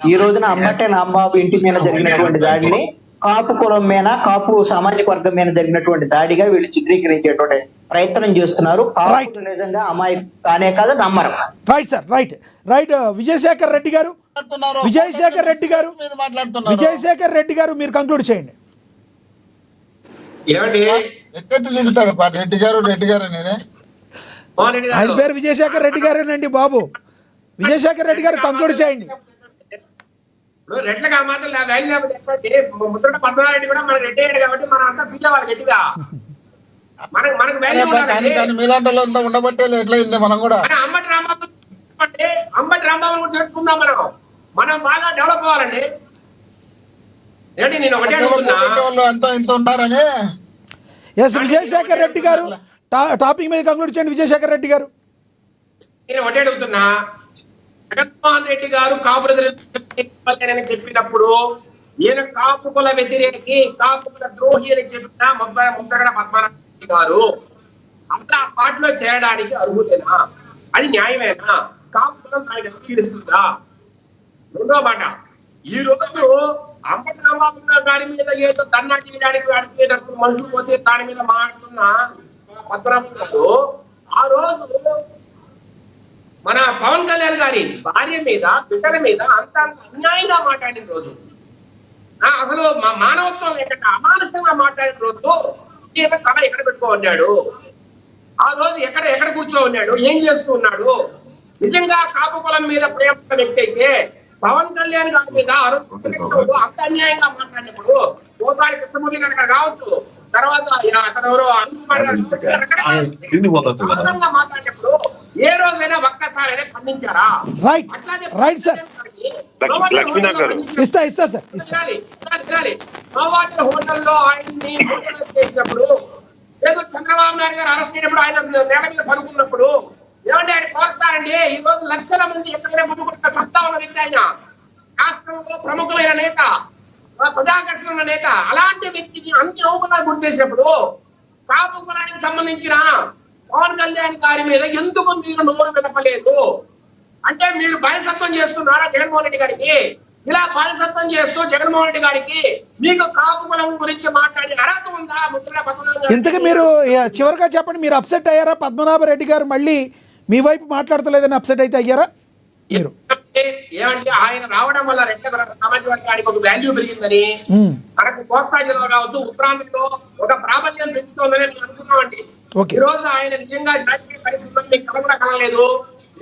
ఈ రోజున అంబటే రాంబాబు ఇంటి మీద జరిగినటువంటి దాడిని కాపు కులం మీద, కాపు సామాజిక వర్గం మీద జరిగినటువంటి దాడిగా వీళ్ళు చిత్రీకరించేటువంటి ప్రయత్నం చేస్తున్నారు. కాపు నిజంగా అమ్మాయి కానే కాదు, నమ్మరు. Right sir, right right. Vijayasekhar Reddy గారు, విజయశేఖర్ రెడ్డి గారు, విజయశేఖర్ రెడ్డి గారు, మీరు కంక్లూడ్ చేయండి. చూస్తాడు రెడ్డి గారు, రెడ్డి గారు నేనే, ఆయన పేరు విజయశేఖర్ రెడ్డి గారేనండి బాబు. విజయశేఖర్ రెడ్డి గారు కంక్లూడ్ చేయండి. రెడ్లగా మాత్రం వాల్యూ లేకపోతే చెప్పండి. ముద్రగడ పద్మనాభరెడ్డి కూడా మన రెడ్డి అయ్యాడు కాబట్టి మనం అంతా ఫీల్ అవ్వాలి గట్టిగా. మనకు వాల్యూ మీలాంటి వాళ్ళు ఉండబట్టే ఎట్లయింది. మనం కూడా అంబటి రాంబాబు, అంబటి రాంబాబు కూడా తెలుసుకుందాం. మనం బాగా డెవలప్ అవ్వాలండి. ఏంటి నేను ఒకటే అడుగుతున్నా, అంతా ఇంత ఉన్నారని. ఎస్ విజయశేఖర్ రెడ్డి గారు టాపిక్ మీద కంక్లూడ్ చేయండి. విజయశేఖర్ రెడ్డి గారు, నేను ఒకటే అడుగుతున్నా, జగన్మోహన్ రెడ్డి గారు కాపు అని చెప్పినప్పుడు ఈయన కాపు కుల వ్యతిరేకి, కాపు కుల ద్రోహి అని చెప్పిన ముద్రగడ పద్మనాభరెడ్డి గారు అసలు ఆ పార్టీలో చేరడానికి అర్హులేనా? అది న్యాయమేనా? కాపు కులం దానికి అంగీకరిస్తుందా? రెండో మాట, ఈ రోజు అంబటి రాంబాబు గారి మీద ఏదో ధర్నా చేయడానికి అడిగేటప్పుడు మనుషులు పోతే దాని మీద మాట్లాడుతున్న పద్మనాభం గారు ఆ రోజు మన పవన్ కళ్యాణ్ గారి భార్య మీద, బిడ్డల మీద అంత అన్యాయంగా మాట్లాడిన రోజు, అసలు మా మానవత్వం ఎక్కడ అమానుషంగా మాట్లాడిన రోజు ఈయన తల ఎక్కడ పెట్టుకో ఉన్నాడు? ఆ రోజు ఎక్కడ కూర్చో ఉన్నాడు? ఏం చేస్తూ ఉన్నాడు? నిజంగా కాపు కులం మీద ప్రేమ వ్యక్తి అయితే పవన్ కళ్యాణ్ గారి మీద అంత అన్యాయంగా మాట్లాడినప్పుడు ఓసారి కృష్ణమూర్తి గారు కావచ్చు, తర్వాత అతను మాట్లాడినప్పుడు ఏ రోజైనా ఒక్కసారైనా ఖండించారా? రైట్ రైట్ సార్, ఇస్తా సార్. హోటల్లో ఆయన్ని చేసినప్పుడు, ఏదో చంద్రబాబు నాయుడు గారు అరెస్ట్ అయినప్పుడు, ఆయన నేల మీద పడుకున్నప్పుడు ఏమంటే ఆయన కోస్తారండి. ఈ రోజు లక్షల మంది ఎక్కడైనా ముందుకుంటున్న సత్తా ఉన్న వ్యక్తి ఆయన, రాష్ట్రంలో ప్రముఖమైన నేత, ప్రజాకర్షణ ఉన్న నేత. అలాంటి వ్యక్తిని అన్ని అవమానాలు గురి చేసినప్పుడు కాపు కులానికి సంబంధించిన పవన్ కళ్యాణ్ గారి మీద ఎందుకు మీరు నోరు వినపలేదు? అంటే మీరు బానిసత్వం చేస్తున్నారా జగన్మోహన్ రెడ్డి గారికి? ఇలా బానిసత్వం చేస్తూ జగన్మోహన్ రెడ్డి గారికి మీకు కాపు కులం గురించి మాట్లాడే అర్హత ఉందా? ఇంతకు మీరు చివరిగా చెప్పండి, మీరు అప్సెట్ అయ్యారా? పద్మనాభరెడ్డి గారు మళ్ళీ మీ వైపు మాట్లాడతలేదని అప్సెట్ అయితే అయ్యారా మీరు? ఏమంటే ఆయన రావడం వల్ల రెడ్ల సమాజ వర్గానికి ఒక వాల్యూ పెరిగిందని, మనకు కోస్తా జిల్లా కావచ్చు, ఉత్తరాంధ్రలో ఒక ప్రాబల్యం పెంచుతోందని నేను అనుకున్నామండి. ఈ రోజు ఆయన నిజంగా రాజకీయ పరిస్థితుల్లో మీకు కల కూడా కలలేదు.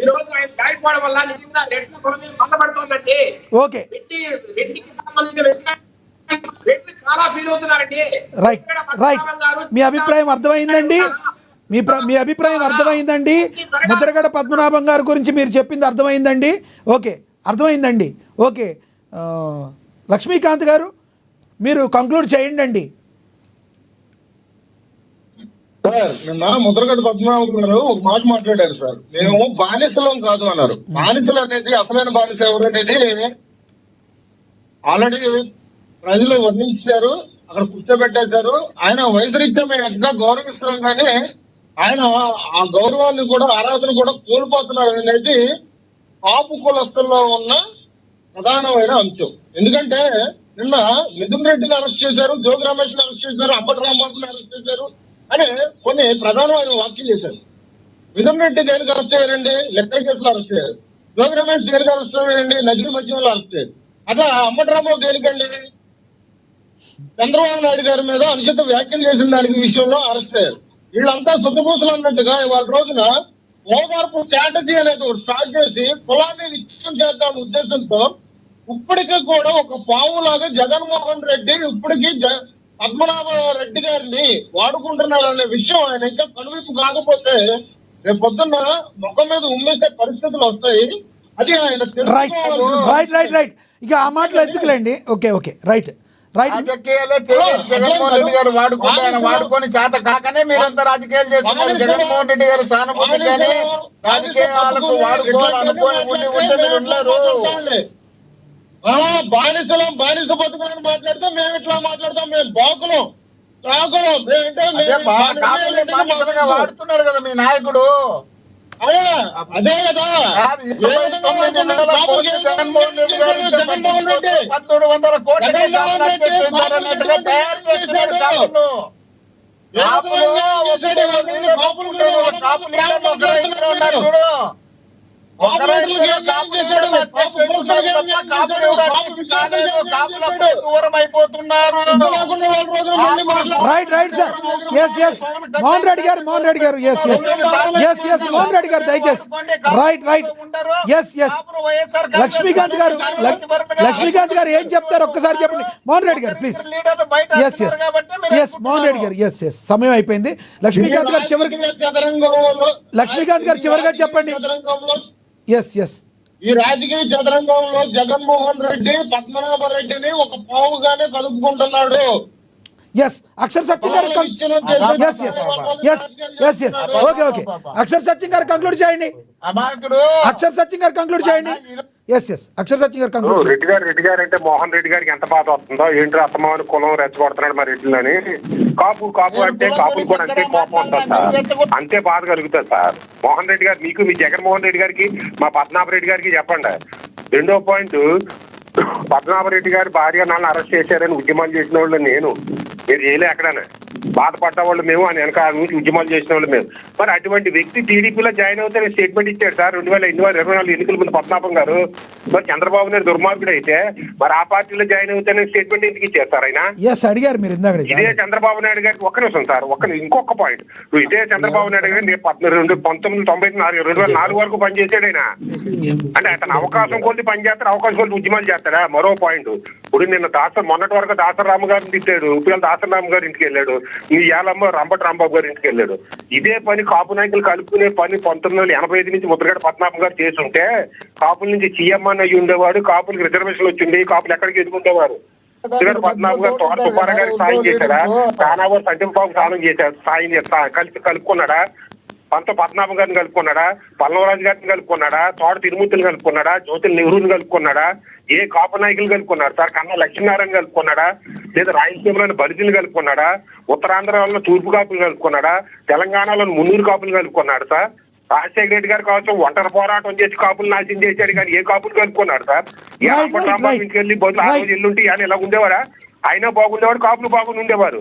ఈ రోజు ఆయన జారిపోవడం వల్ల నిజంగా రెడ్ల కులం మీద మందపడుతోందండి. రెడ్డికి సంబంధించిన రెడ్లు చాలా ఫీల్ అవుతున్నారండి. రైట్ రైట్, మీ అభిప్రాయం అర్థమైందండి. మీ అభిప్రాయం అర్థమైందండి. ముద్రగడ పద్మనాభం గారి గురించి మీరు చెప్పింది అర్థమైందండి. ఓకే, అర్థమైందండి. ఓకే, లక్ష్మీకాంత్ గారు మీరు కంక్లూడ్ చేయండి అండి. సార్, నిన్న ముద్రగడ పద్మనాభం గారు ఒక మాట మాట్లాడారు సార్. మేము బానిసలం కాదు అన్నారు. బానిసలు అనేది, అసలైన బానిస ఎవరు అనేది ఆల్రెడీ ప్రజలు వర్ణించారు, అక్కడ కూర్చోబెట్టేశారు. ఆయన వయసురీత్యా మేము ఎంత గౌరవిస్తున్నాం కానీ ఆయన ఆ గౌరవాన్ని కూడా, ఆరాధన కూడా కోల్పోతున్నారు అనేది కాపు కులస్తుల్లో ఉన్న ప్రధానమైన అంశం. ఎందుకంటే నిన్న మిథున్ రెడ్డిని అరెస్ట్ చేశారు, జోగి రమేష్ అరెస్ట్ చేశారు, అంబటి రాంబాబుని అరెస్ట్ చేశారు అని కొన్ని ప్రధానమైన వ్యాఖ్యలు చేశారు. మిథున్ రెడ్డి దేనికి అరెస్ట్ చేయారండి? లెక్కల కేసులో అరెస్ట్ చేయారు. జోగి రమేష్ దేనికి అరెస్ట్ చేయారండి? నగిరి మధ్యంలో అరెస్ట్ చేయారు. అట్లా అంబటి రాంబాబు దేనికండి? చంద్రబాబు నాయుడు గారి మీద అనుచిత వ్యాఖ్యలు చేసిన దానికి విషయంలో అరెస్ట్ అయ్యారు. వీళ్ళంతా సుఖపూసలు అన్నట్టుగా ఇవాళ రోజున ఓదార్పు స్ట్రాటజీ అనేది ఒకటి స్టార్ట్ చేసి కులాన్ని విచ్ఛిన్నం చేద్దాం ఉద్దేశంతో ఇప్పటికీ కూడా ఒక పావులాగా జగన్మోహన్ రెడ్డి ఇప్పటికీ పద్మనాభ రెడ్డి గారిని వాడుకుంటున్నారు అనే విషయం ఆయన ఇంకా కనువిప్పు కాకపోతే రేపు పొద్దున్న ముఖం మీద ఉమ్మేసే పరిస్థితులు వస్తాయి. అది ఆయన రైట్. ఇక ఆ మాటలు ఎందుకులేండి. Okay okay, right right. Jaganmohan Reddy గారు వాడుకొని చేత కాకనే మీరంతా రాజకీయాలు చేస్తున్నారు. జగన్మోహన్ రెడ్డి గారు సానుభూతి కానీ రాజకీయాలకు వాడుకోవాలనుకోని ఉన్నారు. బానిస బతుకులని మాట్లాడితే మేము ఇట్లా మాట్లాడతాం. మేము బాకులం వాడుతున్నాడు కదా మీ నాయకుడు. అదే కదా ఏ విధంగా వాడుకున్నాడు? కాపులకి ఏ విధంగా చేశాడు జగన్మోహన్ రెడ్డి? 1,300 కోట్లకి జగన్మోహన్ రెడ్డి అన్నట్టుగా తయారు చేస్తున్నారు కాపులు. దూరం అయిపోతున్నారు. Right right sir. Yes yes Mohan Reddy గారు yes yes yes yes Mohan Reddy గారు దయచేసి right right yes yes Lakshmikanth గారు ఏం చెప్తారు ఒక్కసారి చెప్పండి మోహన్ రెడ్డి గారు please. Yes yes yes Mohan Reddy గారు ఎస్ ఎస్ సమయం అయిపోయింది. లక్ష్మీకాంత్ గారు చివరిగా చెప్పండి. ఎస్ ఎస్ ఈ రాజకీయ చదరంగంలో జగన్మోహన్ రెడ్డి పద్మనాభరెడ్డిని ఒక పావుగానే కలుపుకుంటున్నాడు. ఎస్ అక్షర్ సత్యం గారు yes yes yes yes yes okay okay Akshar Satyam గారు కంక్లూడ్ చేయండి. అక్షర్ సత్యం గారు కంక్లూడ్ చేయండి. ఎస్ ఎస్ అక్షర్ సత్యం గారు కంక్లూడ్. రెడ్డి గారు అంటే మోహన్ రెడ్డి గారికి ఎంత బాధ వస్తుందో ఏంటో అత్తమాని కులం రెచ్చగొడుతున్నాడు మరి రెడ్డిలని. కాపు అంటే కాపులు కూడా అంతే కోపం వస్తుంది సార్, అంతే బాధ కలుగుతుంది సార్. మోహన్ రెడ్డి గారు మీకు మీ జగన్మోహన్ రెడ్డి గారికి మా పద్మనాభరెడ్డి గారికి చెప్పండి. రెండో పాయింట్, పద్మనాభరెడ్డి గారి భార్య నన్ను అరెస్ట్ చేశారని ఉద్యమాలు చేసిన వాళ్ళు నేను, మీరు చేయలే ఎక్కడనే బాధపడ్డ వాళ్ళు మేము అని వెనక నుంచి ఉద్యమాలు చేసిన వాళ్ళు మేము. మరి అటువంటి వ్యక్తి టీడీపీలో జాయిన్ అవుతారని స్టేట్మెంట్ ఇచ్చాడు సార్ 2024 ఎన్నికల ముందు పద్మనాభం గారు. మరి చంద్రబాబు నాయుడు దుర్మార్గుడు అయితే మరి ఆ పార్టీలో జాయిన్ అవుతారని స్టేట్మెంట్ ఎందుకు ఇచ్చారు సార్ ఆయన? అడిగారు మీరు ఇందాక. ఇదే చంద్రబాబు నాయుడు గారికి ఒక్క నిమిషం సార్, ఇంకొక పాయింట్. ఇదే చంద్రబాబు నాయుడు గారు 2004 వరకు పనిచేసాడు ఆయన. అంటే అతను అవకాశం కొద్ది పనిచేస్తారు, అవకాశం కొద్ది ఉద్యమాలు చేస్తాడా? మరో పాయింట్, ఇప్పుడు నిన్న మొన్నటి వరకు దాసరామ గారిని తిట్టాడు, ఇప్పుడు దాసరామ గారి ఇంటికి వెళ్ళాడు, ఈ ఏలమ్మ రంపటి రాంబాబు గారి ఇంటికి వెళ్ళాడు. ఇదే పని కాపు నాయకులు కలుపుకునే పని 1985 నుంచి ముద్రగడ పద్మనాభం గారు చేస్తుంటే కాపుల నుంచి సీఎం అయ్యి ఉండేవాడు, కాపులకి రిజర్వేషన్ వచ్చింది, కాపులు ఎక్కడికి ఎదుర్కొంటేవారు. ముద్రగడ పద్మనాభం గారు తోట సుబ్బారావు గారికి సాయం చేశాడా? కానావర్ సంజీవబాబు సాయం చేశాడు, కలుపుకున్నాడా? పంత పద్మనాభం గారిని కలుపుకున్నాడా? పల్లవరాజు గారిని కలుపుకున్నాడా? తోట తిరుమూర్తిని కలుపుకున్నాడా? జ్యోతుల నెహ్రూని కలుపుకున్నాడా? ఏ కాపు నాయకులు కలుపుకున్నారు సార్? కన్నా లక్ష్మీనారాయణ కలుపుకున్నాడా? లేదా రాయలసీమలోని బలిజీలు కలుపుకున్నాడా? ఉత్తరాంధ్రలో తూర్పు కాపులు కలుపుకున్నాడా? తెలంగాణలో మున్నూరు కాపులు కలుపుకున్నాడు సార్? రాజశేఖర రెడ్డి గారి కావచ్చు ఒంటరి పోరాటం చేసి కాపులు నాశనం చేశాడు, కానీ ఏ కాపులు కలుపుకున్నాడు సార్? ఇంటికి వెళ్ళి బదులు ఆ రోజు ఎల్లుంటే ఆయన ఇలా ఉండేవారా? అయినా బాగుండేవాడు, కాపులు బాగుండి ఉండేవారు.